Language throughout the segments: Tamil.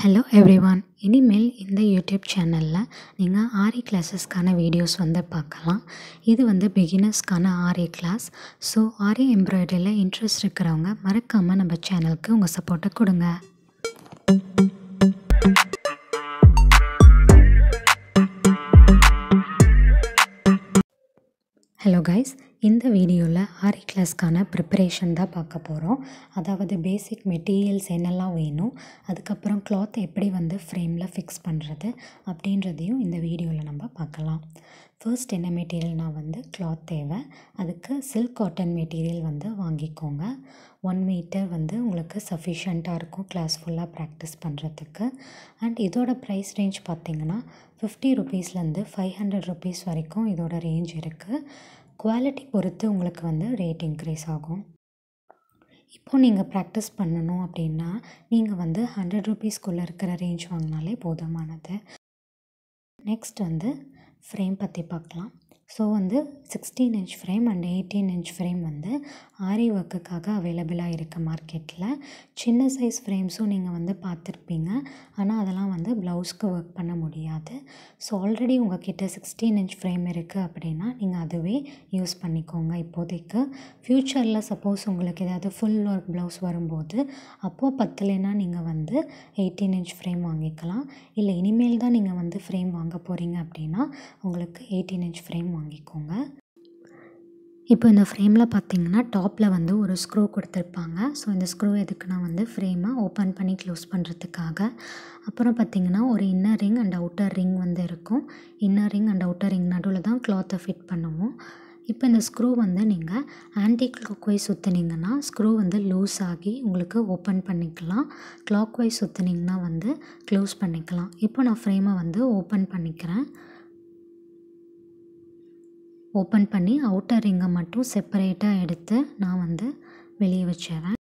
Hello everyone. இனிமேல் இந்த யூடியூப் சேனலில் நீங்கள் ஆரி கிளாஸஸ்க்கான வீடியோஸ் பார்க்கலாம். இது பிகினர்ஸ்க்கான ஆரி கிளாஸ். ஸோ ஆரி எம்ப்ராய்டரியில் இன்ட்ரெஸ்ட் இருக்கிறவங்க மறக்காமல் நம்ம சேனலுக்கு உங்கள் சப்போர்ட்டை கொடுங்க. ஹலோ கைஸ், இந்த வீடியோவில் ஆரி கிளாஸ்க்கான ப்ரிப்பரேஷன் தான் பார்க்க போகிறோம். அதாவது பேசிக் மெட்டீரியல்ஸ் என்னெல்லாம் வேணும், அதுக்கப்புறம் கிளாத் எப்படி ஃப்ரேமில் ஃபிக்ஸ் பண்ணுறது அப்படின்றதையும் இந்த வீடியோவில் நம்ம பார்க்கலாம். ஃபர்ஸ்ட் என்ன மெட்டீரியல்னால் கிளாத் தேவை. அதுக்கு சில்க் காட்டன் மெட்டீரியல் வாங்கிக்கோங்க. 1 மீட்டர் உங்களுக்கு சஃபிஷியண்ட்டாக இருக்கும் கிளாஸ் ஃபுல்லாக ப்ராக்டிஸ் பண்ணுறதுக்கு. அண்ட் இதோட ப்ரைஸ் ரேஞ்ச் பார்த்திங்கன்னா 50 ருபீஸ்லேருந்து 500 ருபீஸ் வரைக்கும் இதோட ரேஞ்ச் இருக்குது. குவாலிட்டி பொறுத்து உங்களுக்கு ரேட் இன்க்ரீஸ் ஆகும். இப்போது நீங்கள் ப்ராக்டிஸ் பண்ணணும் அப்படின்னா நீங்கள் 100 ருபீஸ்க்குள்ளே இருக்கிற ரேஞ்ச் வாங்கினாலே போதுமானது. நெக்ஸ்ட் ஃப்ரேம் பற்றி பார்க்கலாம். So 16 inch frame and 18 inch frame aari ஒர்க்குக்காக அவைலபிளாக இருக்குது மார்க்கெட்டில். சின்ன சைஸ் ஃப்ரேம்ஸும் நீங்கள் பார்த்துருப்பீங்க. ஆனால் அதெல்லாம் ப்ளவுஸ்க்கு ஒர்க் பண்ண முடியாது. ஸோ ஆல்ரெடி உங்கள் கிட்ட 16 இன்ச் ஃப்ரேம் இருக்குது அப்படின்னா நீங்கள் அதுவே யூஸ் பண்ணிக்கோங்க இப்போதைக்கு. ஃப்யூச்சரில் சப்போஸ் உங்களுக்கு ஏதாவது ஃபுல் ஒர்க் ப்ளவுஸ் வரும்போது அப்போது பத்தலைன்னா நீங்கள் 18 இன்ச் ஃப்ரேம் வாங்கிக்கலாம். இல்லை இனிமேல் தான் நீங்கள் ஃப்ரேம் வாங்க போகிறீங்க அப்படின்னா உங்களுக்கு 18 இன்ச் ஃப்ரேம் வாங்கிக்கோங்க. இப்போ இந்த ஃப்ரேமில் பார்த்திங்கன்னா டாப்பில் ஒரு ஸ்க்ரூ கொடுத்துருப்பாங்க. ஸோ இந்த ஸ்க்ரூ எதுக்குன்னா ஃப்ரேமை ஓப்பன் பண்ணி க்ளோஸ் பண்ணுறதுக்காக. அப்புறம் பார்த்திங்கன்னா ஒரு inner ring and outer ring இருக்கும். Inner ring and outer ring நடுவில் தான் கிளாத்தை ஃபிட் பண்ணுவோம். இப்போ இந்த ஸ்க்ரூ நீங்கள் ஆன்டி கிளாக் வைஸ் சுற்றுனீங்கன்னா ஸ்க்ரூ லூஸ் ஆகி உங்களுக்கு ஓப்பன் பண்ணிக்கலாம். கிளாக் வைஸ் சுற்றுனீங்கன்னா க்ளோஸ் பண்ணிக்கலாம். இப்போ நான் ஃப்ரேமை ஓப்பன் பண்ணிக்கிறேன். ஓப்பன் பண்ணி அவுட்டர் ரிங்கை மட்டும் செப்பரேட்டாக எடுத்து நான் வெளியே வச்சிடுறேன்.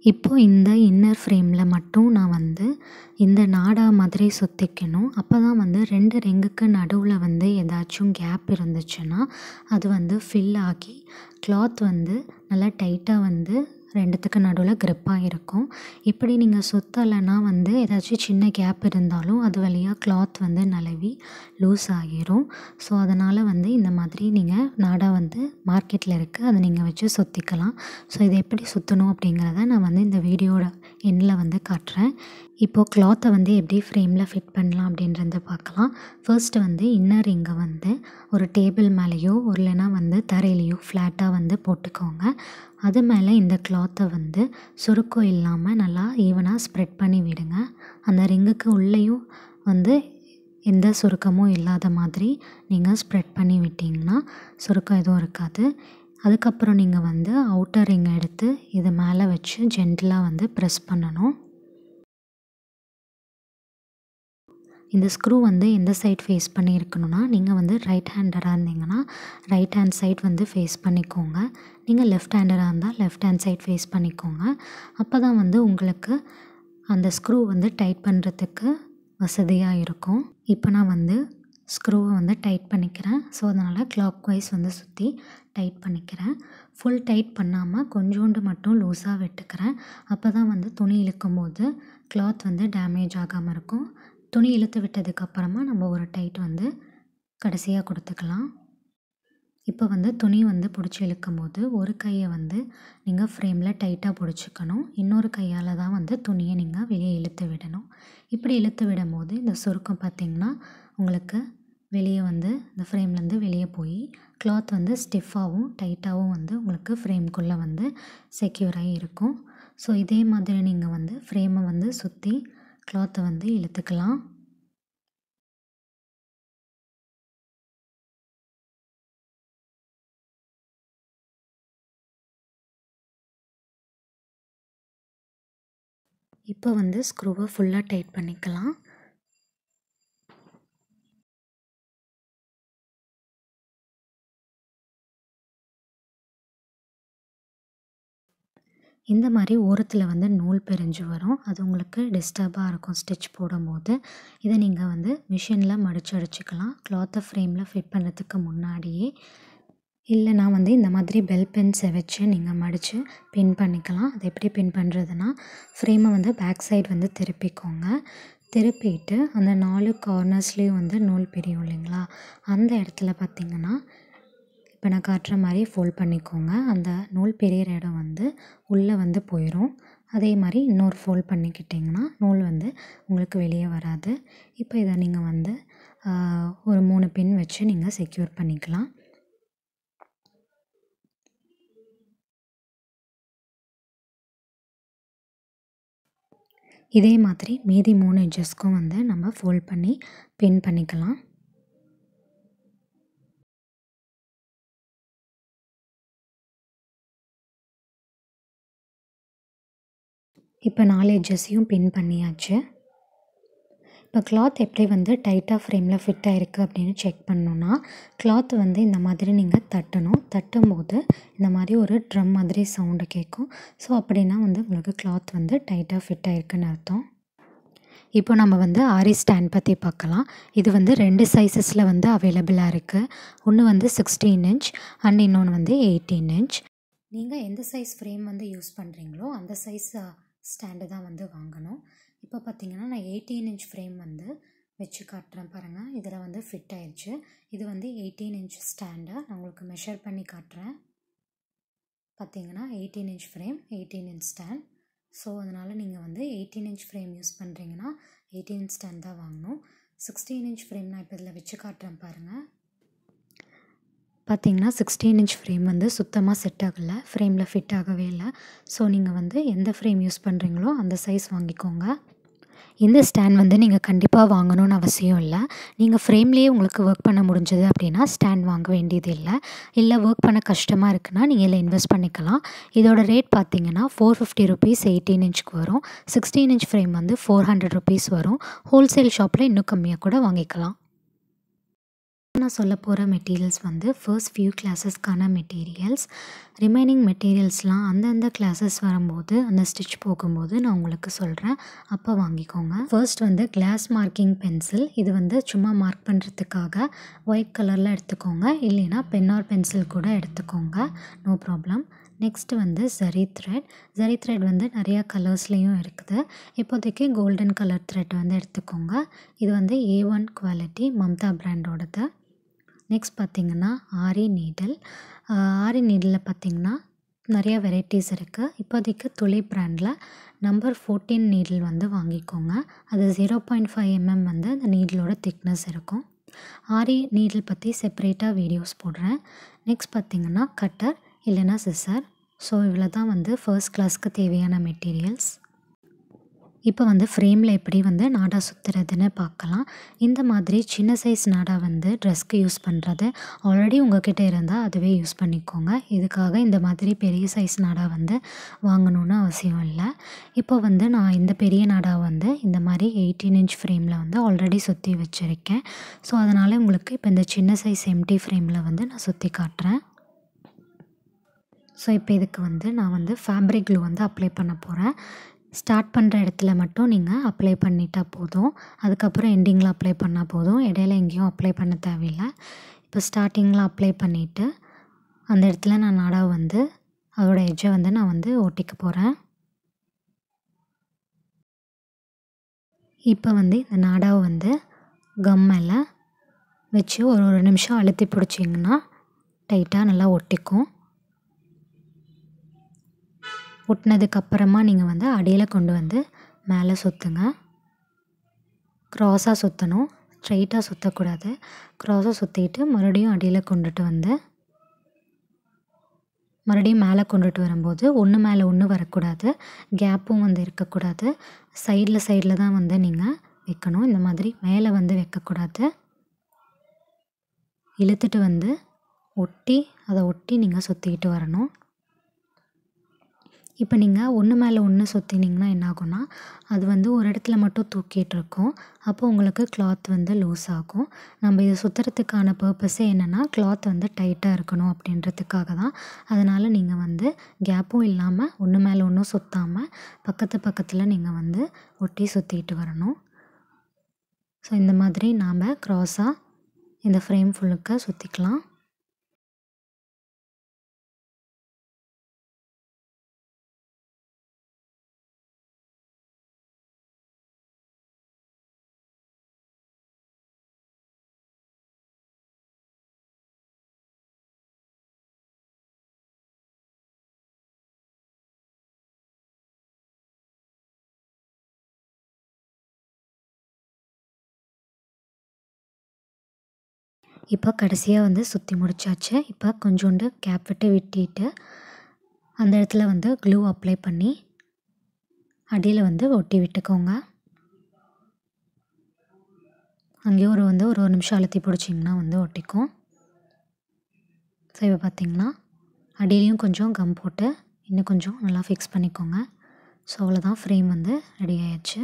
இப்போது இந்த இன்னர் ஃப்ரேமில் மட்டும் நான் இந்த நாடா மாதிரி சுற்றிக்கணும். அப்போ தான் 2 ரிங்குக்கு நடுவில் ஏதாச்சும் கேப் இருந்துச்சுன்னா அது ஃபில் ஆகி கிளாத் நல்லா டைட்டாக 2த்துக்கு நடுவில் க்ரிப்பாக இருக்கும். இப்படி நீங்கள் சுற்றலைன்னா ஏதாச்சும் சின்ன கேப் இருந்தாலும் அது வழியாக கிளாத் நழுவி லூஸ் ஆகிரும். ஸோ அதனால் இந்த மாதிரி நீங்கள் நாடா மார்க்கெட்டில் இருக்குது, அதை நீங்கள் வச்சு சுற்றிக்கலாம். ஸோ இதை எப்படி சுற்றணும் அப்படிங்கிறத நான் இந்த வீடியோட எண்டில் காட்டுறேன். இப்போது கிளாத்தை எப்படி ஃப்ரேமில் ஃபிட் பண்ணலாம் அப்படின்றத பார்க்கலாம். ஃபர்ஸ்ட்டு இன்னர் ரிங்கை ஒரு டேபிள் மேலேயோ இல்லைனா தரையிலையோ ஃப்ளாட்டாக போட்டுக்கோங்க. அது மேலே இந்த கிளாத்தை சுருக்கம் இல்லாமல் நல்லா ஈவனாக ஸ்ப்ரெட் பண்ணி விடுங்க. அந்த ரிங்குக்கு உள்ளேயும் எந்த சுருக்கமும் இல்லாத மாதிரி நீங்கள் ஸ்ப்ரெட் பண்ணி விட்டிங்கன்னா சுருக்கம் எதுவும் இருக்காது. அதுக்கப்புறம் நீங்கள் அவுட்டர் ரிங்கை எடுத்து இது மேலே வச்சு ஜென்டிலாக ப்ரெஸ் பண்ணணும். இந்த ஸ்க்ரூ எந்த சைட் ஃபேஸ் பண்ணி இருக்கணும்னா நீங்கள் ரைட் ஹேண்டராக இருந்தீங்கன்னா ரைட் ஹேண்ட் சைட் ஃபேஸ் பண்ணிக்கோங்க. நீங்கள் லெஃப்ட் ஹேண்டராக இருந்தால் லெஃப்ட் ஹேண்ட் சைட் ஃபேஸ் பண்ணிக்கோங்க. அப்போ தான் உங்களுக்கு அந்த ஸ்க்ரூ டைட் பண்ணுறதுக்கு வசதியாக இருக்கும். இப்போ நான் ஸ்க்ரூவை டைட் பண்ணிக்கிறேன். ஸோ அதனால் கிளாக் வைஸ் சுற்றி டைட் பண்ணிக்கிறேன். ஃபுல் டைட் பண்ணாமல் கொஞ்சோண்டு மட்டும் லூஸாக விட்டுக்கிறேன். அப்போ தான் துணி இழுக்கும் போது கிளாத் டேமேஜ் ஆகாமல் இருக்கும். துணி இழுத்து விட்டதுக்கப்புறமா நம்ம ஒரு டைட் கடைசியாக கொடுத்துக்கலாம். இப்போ துணி பிடிச்சி இழுக்கும் போது ஒரு கையை நீங்கள் ஃப்ரேமில் டைட்டாக பிடிச்சிக்கணும். இன்னொரு கையால் தான் துணியை நீங்கள் வெளியே இழுத்து விடணும். இப்படி இழுத்து விடும் போது இந்த சுருக்கம் பார்த்திங்கன்னா உங்களுக்கு வெளியே இந்த ஃப்ரேம்லேருந்து வெளியே போய் கிளாத் ஸ்டிஃபாகவும் டைட்டாகவும் உங்களுக்கு ஃப்ரேம்குள்ளே செக்யூராகி இருக்கும். ஸோ இதே மாதிரி நீங்கள் ஃப்ரேமை சுற்றி கிளாத்தை இழுத்துக்கலாம். இப்போ ஸ்க்ரூவை ஃபுல்லாக டைட் பண்ணிக்கலாம். இந்த மாதிரி ஓரத்தில் நூல் பிரிஞ்சு வரும். அது உங்களுக்கு டிஸ்டர்பாக இருக்கும் ஸ்டிச் போடும்போது. இதை நீங்கள் மிஷினில் மடித்து அடிச்சுக்கலாம். கிளாத்தை ஃப்ரேமில் ஃபிட் பண்ணுறதுக்கு முன்னாடியே இல்லை நான் வந்து இந்த மாதிரி பெல் பென்ஸை வச்சு நீங்கள் மடித்து பின் பண்ணிக்கலாம். அது எப்படி பின் பண்ணுறதுன்னா, ஃப்ரேமை வந்து பேக் சைடு வந்து திருப்பிக்கோங்க. திருப்பிட்டு அந்த 4 கார்னர்ஸ்லேயும் வந்து நூல் பிரியும் இல்லைங்களா, அந்த இடத்துல பார்த்திங்கன்னா இப்போ நான் காட்டுற மாதிரி ஃபோல்ட் பண்ணிக்கோங்க. அந்த நூல் பிரியிற இடம் வந்து உள்ளே வந்து போயிடும். அதே மாதிரி இன்னொரு ஃபோல்ட் பண்ணிக்கிட்டிங்கன்னா நூல் வந்து உங்களுக்கு வெளியே வராது. இப்போ இதை நீங்கள் வந்து ஒரு 3 பின் வச்சு நீங்கள் செக்யூர் பண்ணிக்கலாம். இதே மாதிரி மீதி 3 எட்ஜஸ்க்கும் வந்து நம்ம ஃபோல்ட் பண்ணி பின் பண்ணிக்கலாம். இப்போ 4 எட்ஜஸையும் பின் பண்ணியாச்சு. இப்போ கிளாத் எப்படி வந்து டைட்டாக ஃப்ரேமில் ஃபிட் ஆகிருக்கு அப்படின்னு செக் பண்ணணுன்னா, கிளாத் வந்து இந்த மாதிரி நீங்கள் தட்டணும். தட்டும்போது இந்த மாதிரி ஒரு ட்ரம் மாதிரி சவுண்டு கேட்கும். ஸோ அப்படின்னா வந்து உங்களுக்கு கிளாத் வந்து டைட்டாக ஃபிட் ஆகிருக்குன்னு அர்த்தம். இப்போ நம்ம வந்து ஆரி ஸ்டாண்ட் பற்றி பார்க்கலாம். இது வந்து 2 சைஸஸில் வந்து அவைலபிளாக இருக்குது. ஒன்று வந்து 16 இன்ச் அண்ட் இன்னொன்று வந்து 18 இன்ச். நீங்கள் எந்த சைஸ் ஃப்ரேம் வந்து யூஸ் பண்ணுறீங்களோ அந்த சைஸ் ஸ்டாண்டு தான் வந்து வாங்கணும். இப்போ பார்த்தீங்கன்னா நான் 18 இன்ச் ஃப்ரேம் வந்து வச்சு காட்டுறேன் பாருங்கள். இதில் வந்து ஃபிட் ஆயிடுச்சு. இது வந்து 18 இன்ச் ஸ்டாண்டை நான் உங்களுக்கு மெஷர் பண்ணி காட்டுறேன். பார்த்தீங்கன்னா 18 inch frame, 18 inch stand. So அதனால் நீங்கள் வந்து 18 இன்ச் ஃப்ரேம் யூஸ் பண்ணுறீங்கன்னா 18 இன்ச் ஸ்டாண்ட் தான் வாங்கணும். 16 இன்ச் ஃப்ரேம் நான் இப்போ இதில் வச்சு காட்டுறேன் பாருங்கள். பார்த்தீங்கன்னா 16 இன்ச் ஃப்ரேம் வந்து சுத்தமாக செட் ஆகலை, ஃப்ரேமில் ஃபிட் ஆகவே இல்லை. ஸோ நீங்கள் வந்து எந்த ஃப்ரேம் யூஸ் பண்ணுறீங்களோ அந்த சைஸ் வாங்கிக்கோங்க. இந்த ஸ்டாண்ட் வந்து நீங்கள் கண்டிப்பாக வாங்கணும்னு அவசியம் இல்லை. நீங்கள் ஃப்ரேம்லேயே உங்களுக்கு ஒர்க் பண்ண முடிஞ்சது அப்படின்னா ஸ்டாண்ட் வாங்க வேண்டியது இல்லை. இல்லை ஒர்க் பண்ண கஷ்டமாக இருக்குன்னா நீங்கள் இதில் இன்வெஸ்ட் பண்ணிக்கலாம். இதோட ரேட் பார்த்தீங்கன்னா 450 ருபீஸ் 18 இன்ச்சுக்கு வரும். 16 இன்ச் ஃப்ரேம் வந்து 400 ருபீஸ் வரும். ஹோல்சேல் ஷாப்பில் இன்னும் கம்மியாக கூட வாங்கிக்கலாம். நான் சொல்ல போகிற மெட்டீரியல்ஸ் வந்து ஃபர்ஸ்ட் ஃபியூ கிளாஸஸ்க்கான மெட்டீரியல்ஸ். ரிமைனிங் மெட்டீரியல்ஸ்லாம் அந்தந்த கிளாஸஸ் வரும்போது அந்த ஸ்டிச் போகும்போது நான் உங்களுக்கு சொல்கிறேன், அப்போ வாங்கிக்கோங்க. ஃபர்ஸ்ட் வந்து கிளாஸ் மார்க்கிங் பென்சில். இது வந்து சும்மா மார்க் பண்ணுறதுக்காக ஒயிட் கலரில் எடுத்துக்கோங்க, இல்லைன்னா பென் ஆர் பென்சில் கூட எடுத்துக்கோங்க, நோ ப்ராப்ளம். நெக்ஸ்ட்டு வந்து ஜரி த்ரெட் வந்து நிறையா கலர்ஸ்லேயும் இருக்குது. இப்போதைக்கு கோல்டன் கலர் த்ரெட் வந்து எடுத்துக்கோங்க. இது வந்து A1 குவாலிட்டி மம்தா பிராண்டோடது. நெக்ஸ்ட் பார்த்திங்கன்னா ஆரி நீடில் பார்த்திங்கன்னா நிறையா வெரைட்டிஸ் இருக்குது. இப்போதைக்கு துளி பிராண்டில் நம்பர் 14 நீடில் வந்து வாங்கிக்கோங்க. அது 0.5 mm வந்து அந்த நீடிலோட திக்னஸ் இருக்கும். ஆரி நீடில் பற்றி செப்பரேட்டாக வீடியோஸ் போடுறேன். நெக்ஸ்ட் பார்த்திங்கன்னா கட்டர் இல்லைன்னா சிசர். ஸோ இவ்வளோ தான் வந்து ஃபர்ஸ்ட் கிளாஸ்க்கு தேவையான மெட்டீரியல்ஸ். இப்போ வந்து ஃப்ரேமில் எப்படி வந்து நாடா சுற்றுறதுன்னு பார்க்கலாம். இந்த மாதிரி சின்ன சைஸ் நாடா வந்து ட்ரெஸ்க்கு யூஸ் பண்ணுறது ஆல்ரெடி உங்கள்கிட்ட இருந்தால் அதுவே யூஸ் பண்ணிக்கோங்க. இதுக்காக இந்த மாதிரி பெரிய சைஸ் நாடா வந்து வாங்கணுன்னு அவசியம் இல்லை. இப்போ வந்து நான் இந்த பெரிய நாடா வந்து இந்த மாதிரி 18 இன்ச் ஃப்ரேமில் வந்து ஆல்ரெடி சுற்றி வச்சுருக்கேன். ஸோ அதனால் உங்களுக்கு இப்போ இந்த சின்ன சைஸ் எம்டி ஃப்ரேமில் வந்து நான் சுற்றி காட்டுறேன். ஸோ இப்போ இதுக்கு வந்து நான் வந்து ஃபேப்ரிக் க்ளூ வந்து அப்ளை பண்ண போகிறேன். ஸ்டார்ட் பண்ணுற இடத்துல மட்டும் நீங்கள் அப்ளை பண்ணிட்டால் போதும். அதுக்கப்புறம் எண்டிங்கில் அப்ளை பண்ணால் போதும். இடையில எங்கேயும் அப்ளை பண்ண தேவையில்லை. இப்போ ஸ்டார்டிங்கில் அப்ளை பண்ணிவிட்டு அந்த இடத்துல நான் நாடாவை வந்து அதோட எட்ஜை வந்து நான் வந்து ஒட்டிக்க போகிறேன். இப்போ வந்து இந்த நாடாவை வந்து கம் மேலே வச்சு ஒரு நிமிஷம் அழுத்தி பிடிச்சிங்கன்னா டைட்டாக நல்லா ஒட்டிக்கும். ஒட்டினதுக்கப்புறமா நீங்கள் வந்து அடியில் கொண்டு வந்து மேலே சுற்றுங்க. க்ராஸாக சுற்றணும், ஸ்ட்ரைட்டாக சுற்றக்கூடாது. க்ராஸாக சுற்றிட்டு மறுபடியும் அடியில் கொண்டுட்டு வந்து மறுபடியும் மேலே கொண்டுட்டு வரும்போது ஒன்று மேலே ஒன்று வரக்கூடாது, கேப்பும் வந்து இருக்கக்கூடாது. சைடில் தான் வந்து நீங்கள் வைக்கணும். இந்த மாதிரி மேலே வந்து வைக்கக்கூடாது. இழுத்துட்டு வந்து அதை ஒட்டி நீங்கள் சுற்றிக்கிட்டு வரணும். இப்போ நீங்கள் ஒன்று மேலே ஒன்று சுற்றினீங்கன்னா என்ன ஆகும்னா அது வந்து ஒரு இடத்துல மட்டும் தூக்கிட்டு இருக்கும். அப்போ உங்களுக்கு கிளாத் வந்து லூஸ் ஆகும். நம்ம இதை சுற்றுறதுக்கான பர்பஸே என்னென்னா கிளாத் வந்து டைட்டாக இருக்கணும் அப்படின்றதுக்காக தான். அதனால் நீங்கள் வந்து கேப்பும் இல்லாமல் ஒன்று மேலே ஒன்றும் சுற்றாமல் பக்கத்தில் நீங்கள் வந்து ஒட்டி சுற்றிட்டு வரணும். ஸோ இந்த மாதிரி நாம் க்ராஸாக இந்த ஃப்ரேம் ஃபுல்லுக்கு சுற்றிக்கலாம். இப்போ கடைசியாக வந்து சுற்றி முடிச்சாச்சு. இப்போ கொஞ்சோண்டு கேப் விட்டுட்டு அந்த இடத்துல வந்து க்ளூ அப்ளை பண்ணி அடியில் வந்து ஒட்டி விட்டுக்கோங்க. அங்கேயும் ஒரு நிமிஷம் அழுத்தி பிடிச்சிங்கன்னா வந்து ஒட்டிக்கும். ஸோ இப்போ பார்த்திங்கன்னா அடியிலையும் கொஞ்சம் கம் போட்டு இன்னும் கொஞ்சம் நல்லா ஃபிக்ஸ் பண்ணிக்கோங்க. ஸோ அவ்வளோதான், ஃப்ரேம் வந்து ரெடி ஆயிடுச்சு.